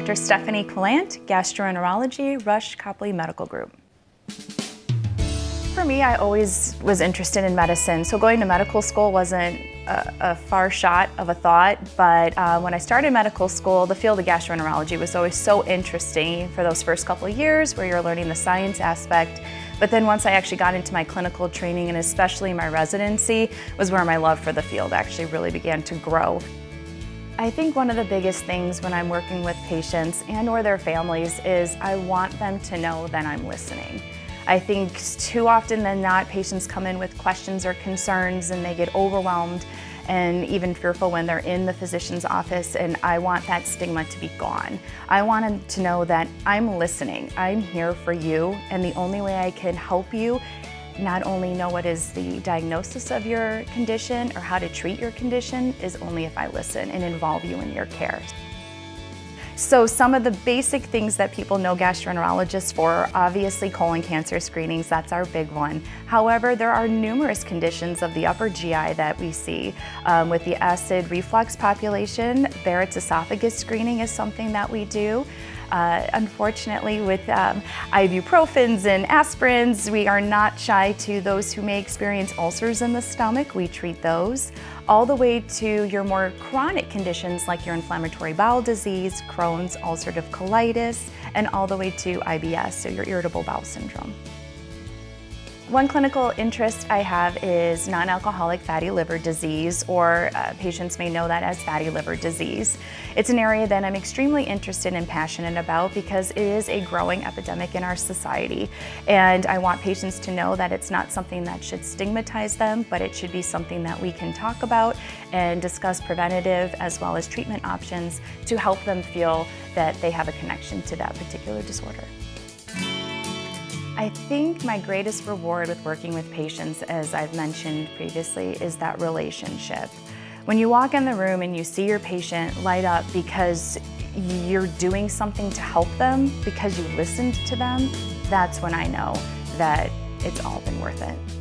Dr. Stephanie Kalant, Gastroenterology, Rush Copley Medical Group. For me, I always was interested in medicine, so going to medical school wasn't a far shot of a thought, but when I started medical school, the field of gastroenterology was always so interesting for those first couple of years where you're learning the science aspect. But then once I actually got into my clinical training, and especially my residency, was where my love for the field actually really began to grow. I think one of the biggest things when I'm working with patients and or their families is I want them to know that I'm listening. I think too often than not, patients come in with questions or concerns and they get overwhelmed and even fearful when they're in the physician's office, and I want that stigma to be gone. I want them to know that I'm listening, I'm here for you, and the only way I can help you not only know what is the diagnosis of your condition or how to treat your condition is only if I listen and involve you in your care. So some of the basic things that people know gastroenterologists for are obviously colon cancer screenings, that's our big one. However, there are numerous conditions of the upper GI that we see. With the acid reflux population, Barrett's esophagus screening is something that we do. Unfortunately, with ibuprofens and aspirins, we are not shy to those who may experience ulcers in the stomach. We treat those. All the way to your more chronic conditions like your inflammatory bowel disease, Crohn's, ulcerative colitis, and all the way to IBS, so your irritable bowel syndrome. One clinical interest I have is non-alcoholic fatty liver disease, or patients may know that as fatty liver disease. It's an area that I'm extremely interested and passionate about because it is a growing epidemic in our society. And I want patients to know that it's not something that should stigmatize them, but it should be something that we can talk about and discuss preventative as well as treatment options to help them feel that they have a connection to that particular disorder. I think my greatest reward with working with patients, as I've mentioned previously, is that relationship. When you walk in the room and you see your patient light up because you're doing something to help them, because you listened to them, that's when I know that it's all been worth it.